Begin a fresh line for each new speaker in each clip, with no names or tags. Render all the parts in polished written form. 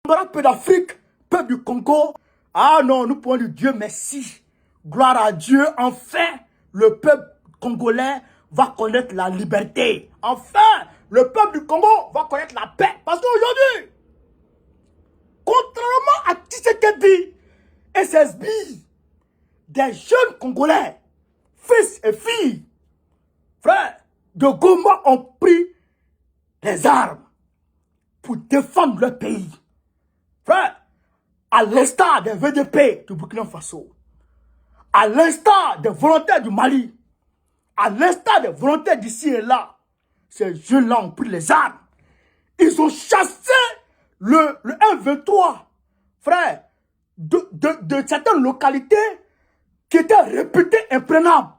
Peu d'Afrique, peuple du Congo. Ah non, nous pouvons dire Dieu merci. Gloire à Dieu. Enfin, le peuple congolais va connaître la liberté. Enfin, le peuple du Congo va connaître la paix. Parce qu'aujourd'hui, contrairement à Tshisekedi et ses billes, des jeunes Congolais, fils et filles, frères, de Goma ont pris les armes pour défendre leur pays. Frère, à l'instar des VDP du Burkina Faso, à l'instar des volontaires du Mali, à l'instar des volontaires d'ici et là, ces jeunes-là ont pris les armes. Ils ont chassé le M23, frère, de certaines localités qui étaient réputées imprenables.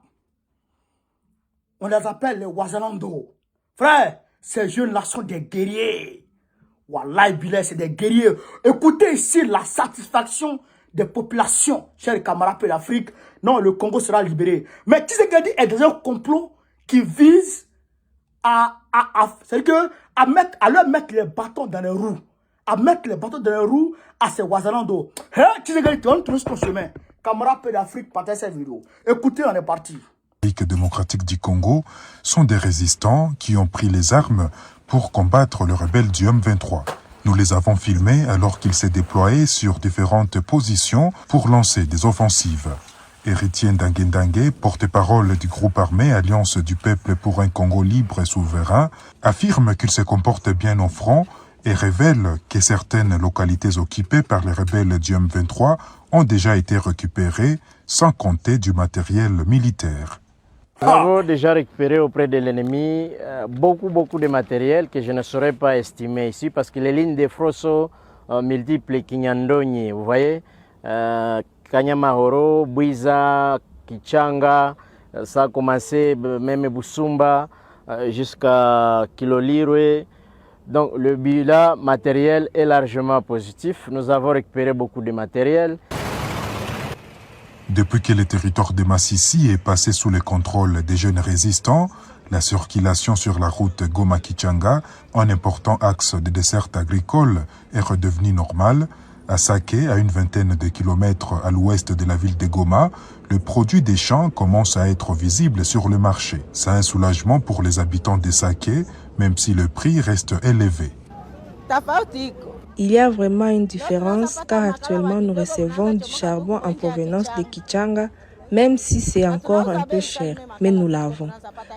On les appelle les Wazalando. Frère, ces jeunes-là sont des guerriers. Wallahi Bilay, c'est des guerriers. Écoutez ici la satisfaction des populations, chers camarades de l'Afrique. Non, le Congo sera libéré. Mais Tshisekedi est dans un complot qui vise à leur mettre les bâtons dans les roues. À mettre les bâtons dans les roues à ces Wazalando. Tshisekedi, tu vas nous trouver sur ton chemin. Camarades de l'Afrique, partagez cette vidéo. Écoutez, on est parti.
Démocratique du Congo sont des résistants qui ont pris les armes pour combattre le rebelle du M23. Nous les avons filmés alors qu'ils s'est déployés sur différentes positions pour lancer des offensives. Héritier Ndangue, porte-parole du groupe armé Alliance du peuple pour un Congo libre et souverain, affirme qu'il se comporte bien au front et révèle que certaines localités occupées par les rebelles du M23 ont déjà été récupérées, sans compter du matériel militaire.
Nous avons déjà récupéré auprès de l'ennemi beaucoup de matériel que je ne saurais pas estimer ici parce que les lignes de front sont multiples. Kinyandonyi, vous voyez, Kanyamahoro, Bwiza, Kichanga, ça a commencé même Busumba jusqu'à Kilolirwe. Donc le bilan matériel est largement positif. Nous avons récupéré beaucoup de matériel.
Depuis que le territoire de Massissi est passé sous le contrôle des jeunes résistants, la circulation sur la route Goma-Kichanga, un important axe de desserte agricole, est redevenue normale. À Saké, à une vingtaine de kilomètres à l'ouest de la ville de Goma, le produit des champs commence à être visible sur le marché. C'est un soulagement pour les habitants de Saké, même si le prix reste élevé.
Il y a vraiment une différence car actuellement nous recevons du charbon en provenance de Kichanga, même si c'est encore un peu cher, mais nous l'avons.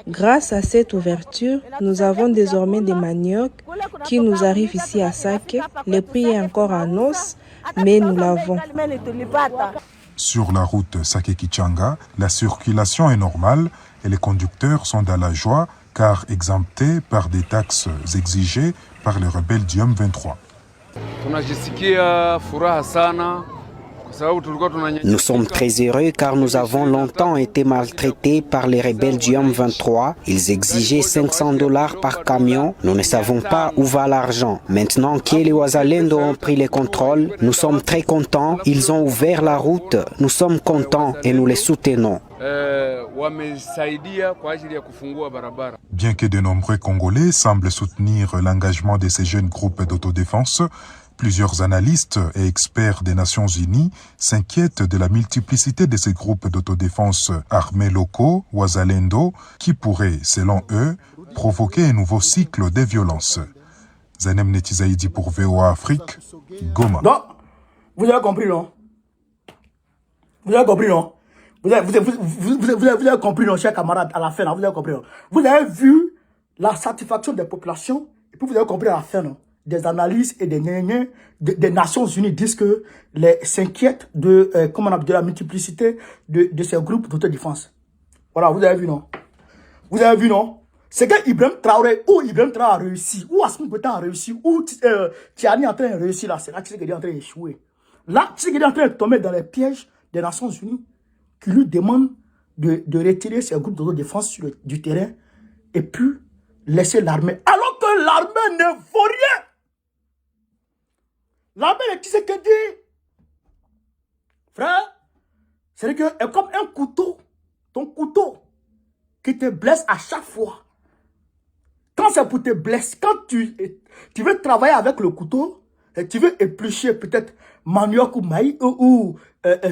Grâce à cette ouverture, nous avons désormais des maniocs qui nous arrivent ici à Saké. Le prix est encore en hausse, mais nous l'avons.
Sur la route Saké-Kichanga, la circulation est normale et les conducteurs sont dans la joie car exemptés par des taxes exigées par les rebelles du M23.
Nous sommes très heureux car nous avons longtemps été maltraités par les rebelles du M23. Ils exigeaient $500 par camion. Nous ne savons pas où va l'argent. Maintenant que les Wazalendo ont pris le contrôle, nous sommes très contents. Ils ont ouvert la route. Nous sommes contents et nous les soutenons.
Bien que de nombreux Congolais semblent soutenir l'engagement de ces jeunes groupes d'autodéfense, plusieurs analystes et experts des Nations Unies s'inquiètent de la multiplicité de ces groupes d'autodéfense armés locaux, Wazalendo, qui pourraient, selon eux, provoquer un nouveau cycle de violence. Zanem Netizaïdi pour VOA Afrique, Goma.
Donc, vous avez compris, non? Vous avez compris, non? Vous avez compris, non, chers camarades, à la fin, non? Vous avez compris, non? Vous avez vu la satisfaction des populations, et puis vous avez compris à la fin, non? Des analyses et des Nations Unies disent que s'inquiètent de la multiplicité de ces groupes d'autodéfense. Voilà, vous avez vu, non? Vous avez vu, non? C'est que Ibrahim Traoré, ou Ibrahim Traoré a réussi, ou Assimi Goïta a réussi, ou Tiani est en train de réussir là, c'est là que Tshisekedi est en train d'échouer. Là, Tshisekedi est en train de tomber dans les pièges des Nations Unies qui lui demandent de retirer ces groupes d'autodéfense du terrain et puis laisser l'armée. Alors que l'armée ne vaut rien. L'armée de Tshisekedi, frère, c'est comme un couteau, ton couteau, qui te blesse à chaque fois. Quand c'est pour te blesser, quand tu veux travailler avec le couteau, tu veux éplucher peut-être manioc ou maïs ou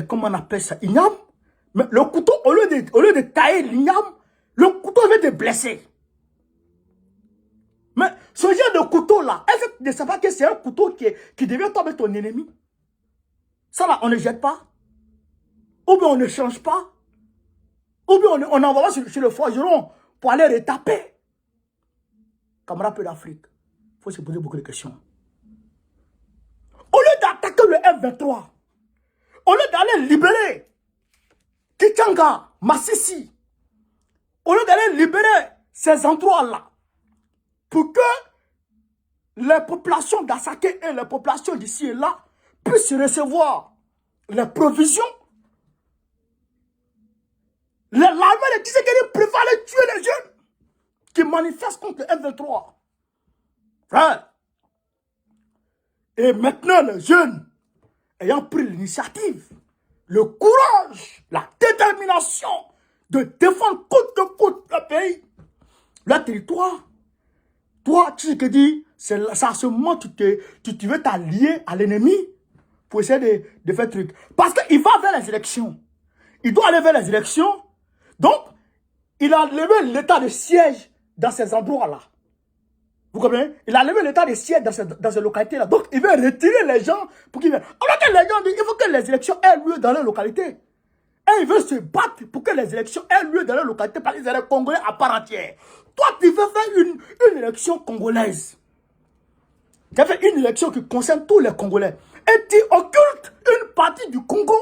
comment on appelle ça, igname. Mais le couteau, au lieu de tailler l'igname, le couteau vient te blesser. Mais ce genre de couteau-là, est-ce que tu ne sais pas que c'est un couteau qui devient tomber ton ennemi? Ça là, on ne jette pas. Ou bien on ne change pas. Ou bien on envoie sur le forgeron pour aller retaper. Camarade peu d'Afrique, il faut se poser beaucoup de questions. Au lieu d'attaquer le F-23, au lieu d'aller libérer Kichanga, Massissi, au lieu d'aller libérer ces endroits-là, pour que les populations d'Assaké et les populations d'ici et là puissent recevoir les provisions, l'armée de Tshisekedi préfère aller tuer les jeunes qui manifestent contre le F-23. Frère. Et maintenant, les jeunes, ayant pris l'initiative, le courage, la détermination de défendre coûte que coûte le pays, le territoire, toi, Tshisekedi, ça se montre que tu veux t'allier à l'ennemi pour essayer de faire truc. Parce qu'il va vers les élections. Il doit aller vers les élections. Donc, il a levé l'état de siège dans ces endroits-là. Vous comprenez? Il a levé l'état de siège dans ces localités-là. Donc, il veut retirer les gens pour qu'ils viennent. Alors que les gens disent, il faut que les élections aient lieu dans leur localité. Et il veut se battre pour que les élections aient lieu dans leur localité parce qu'ils sont les Congolais à part entière. Toi, tu veux faire une élection congolaise. Tu as fait une élection qui concerne tous les Congolais. Et tu occultes une partie du Congo.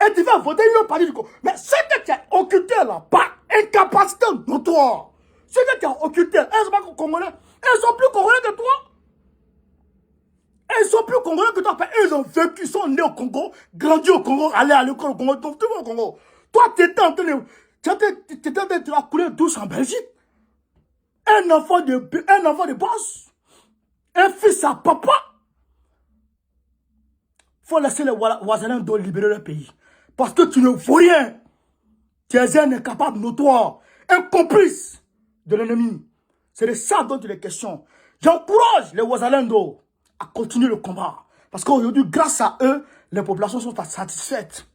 Et tu vas voter une autre partie du Congo. Mais ce que tu as occulté là, par incapacité notoire, ce que tu as occulté, elles sont pas Congolais. Elles sont plus Congolais que toi. Elles sont plus Congolais que toi. Ils ont vécu, ils sont nés au Congo, grandi au Congo, allés à l'école au Congo, donc tout au Congo. Toi, tu étais en train de... Tu étais en train de couler douce en Belgique. Un enfant de boss. Un fils à papa. Faut laisser les voisins de libérer le pays. Parce que tu ne vaux rien. Tu es un incapable notoire. Un complice de l'ennemi. C'est de ça dont il est question. J'encourage les Ouazalendo à continuer le combat. Parce qu'aujourd'hui, grâce à eux, les populations sont satisfaites.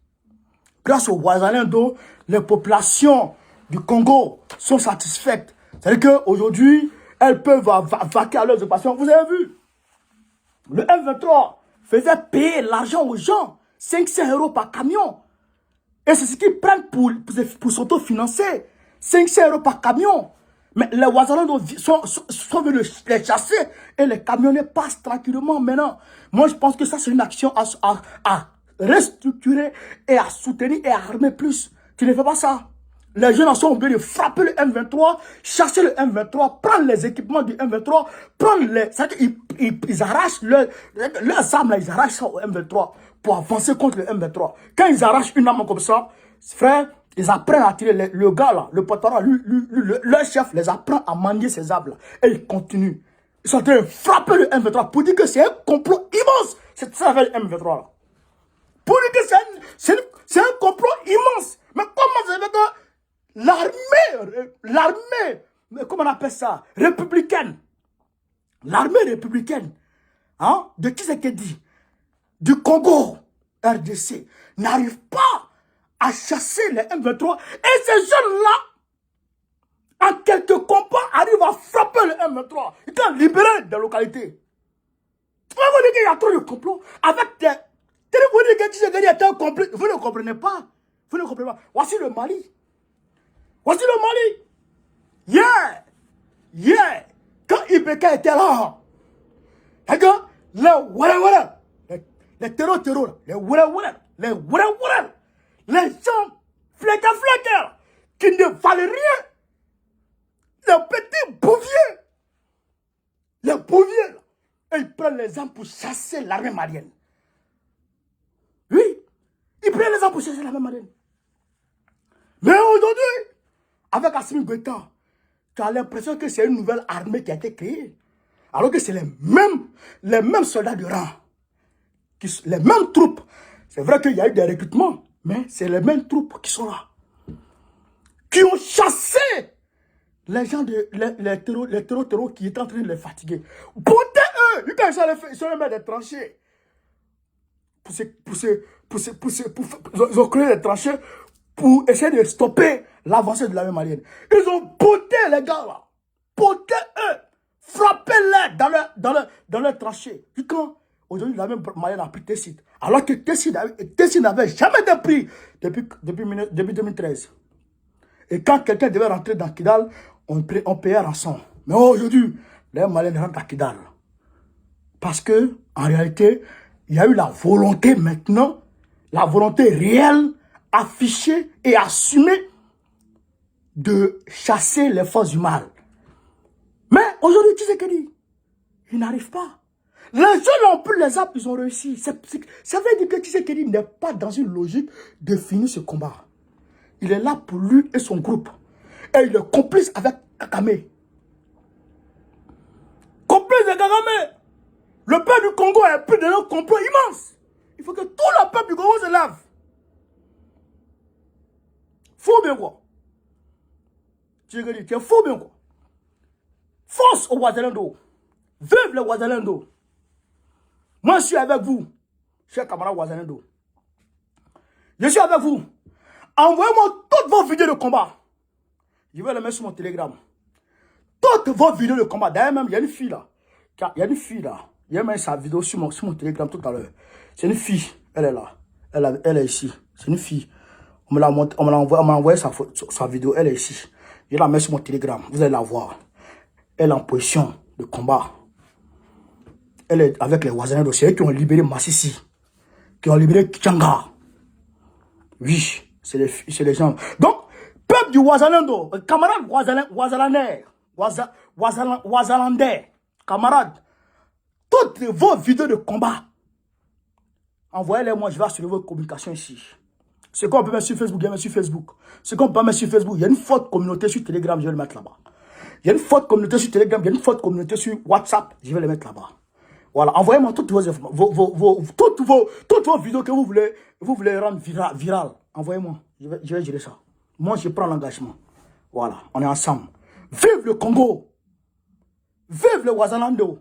Grâce aux Ouazalendo, les populations du Congo sont satisfaites. C'est-à-dire qu'aujourd'hui, elles peuvent vaquer à leurs occupations. Vous avez vu, le F-23 faisait payer l'argent aux gens, 500 € par camion. Et c'est ce qu'ils prennent pour s'autofinancer. 500 € par camion. Mais les Ouazalendo sont venus les chasser et les camionniers passent tranquillement maintenant. Moi, je pense que ça, c'est une action à restructurer et à soutenir et à armer plus. Tu ne fais pas ça. Les jeunes sont obligés de frapper le M23, chasser le M23, prendre les équipements du M23, prendre les... C'est-à-dire qu'ils arrachent leurs armes, là, ils arrachent ça au M23 pour avancer contre le M23. Quand ils arrachent une arme comme ça, frère, ils apprennent à tirer. Le gars là, le patron, leur chef les apprend à manier ces armes là. Et ils continuent. Ils sont en train de frapper le M23 pour dire que c'est un complot immense. C'est ça avec le M23 là. Pour dire que c'est un complot immense. Mais comment ça veut dire l'armée, comment on appelle ça, républicaine, l'armée républicaine, hein, de Tshisekedi, du Congo, RDC, n'arrive pas à chasser les M23. Et ces jeunes-là, en quelques combats, arrivent à frapper le M23. Ils ont libéré des localités. Vous voyez qu'il y a trop de complots avec des... Vous dites que Tshisekedi est un complot. Vous ne comprenez pas. Vous ne comprenez pas. Voici le Mali. Voici le Mali. Yeah. Quand Ibeka était là, les terror, les gens fléqués, qui ne valaient rien, les petits bouviers, et ils prennent les armes pour chasser l'armée malienne. Oui, ils prennent les armes pour chasser l'armée malienne. Mais aujourd'hui, avec Assimi Goïta, tu as l'impression que c'est une nouvelle armée qui a été créée. Alors que c'est les mêmes soldats de rang, les mêmes troupes. C'est vrai qu'il y a eu des recrutements, mais c'est les mêmes troupes qui sont là. Qui ont chassé les gens, les terreaux qui étaient en train de les fatiguer. Portez quand ils sont les mettre des tranchées. Ils ont créé des tranchées pour essayer de stopper l'avancée de l'armée malienne. Ils ont botté les gars là. Botté eux. Frappez-les dans leur tranchée. Puis quand aujourd'hui l'armée malienne a pris Tessit, alors que Tessit n'avait jamais été pris depuis 2013. Et quand quelqu'un devait rentrer dans Kidal, on payait rançon. Mais aujourd'hui, les Maliens rentrent à Kidal. Parce que, en réalité, il y a eu la volonté maintenant, la volonté réelle, affichée et assumée de chasser les forces du mal. Mais aujourd'hui, tu sais que dit, ils n'arrivent pas. Les gens n'ont plus les armes, ils ont réussi. Ça veut dire que Tshisekedi n'est pas dans une logique de finir ce combat. Il est là pour lui et son groupe. Et il est complice avec Kagame. Complice de Kagame. Le peuple du Congo est pris dans un complot immense. Il faut que tout le peuple du Congo se lave. Faux bien quoi. Tu es faux bien quoi. Force au Ouazalendo. Vive le Ouazalendo. Moi je suis avec vous, cher camarade Ouazalendo. Je suis avec vous. Envoyez-moi toutes vos vidéos de combat. Je vais les mettre sur mon Telegram. Toutes vos vidéos de combat. D'ailleurs, même, il y a une fille là. Il y a une fille là. Il y a même sa vidéo sur mon Telegram tout à l'heure. C'est une fille. Elle est là. Elle est ici. C'est une fille. On m'a envoyé sa vidéo. Elle est ici. Je la mets sur mon Telegram. Vous allez la voir. Elle est en position de combat. Elle est avec les Ouazalendo. C'est eux qui ont libéré Massissi. Qui ont libéré Kichanga. Oui. C'est les gens. Donc, peuple du Ouazalendo, camarades Ouazalandais, camarades, toutes vos vidéos de combat, envoyez-les moi, je vais assurer vos communications ici. Ce qu'on peut mettre sur Facebook, je vais mettre sur Facebook. Ce qu'on peut mettre sur Facebook, il y a une forte communauté sur Telegram, je vais le mettre là-bas. Il y a une forte communauté sur Telegram, il y a une forte communauté sur WhatsApp, je vais les mettre là-bas. Voilà, envoyez-moi toutes vos vidéos que vous voulez rendre virales. Envoyez-moi, je vais gérer ça. Moi, je prends l'engagement. Voilà, on est ensemble. Vive le Congo. Vive le Ouazalando.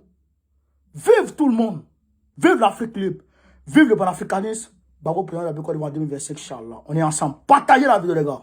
Vive tout le monde. Vive l'Afrique libre. Vive le panafricanisme. Babo président de la Côte d'Ivoire 2025, Inch'Allah. On est ensemble. Partagez la vidéo, les gars.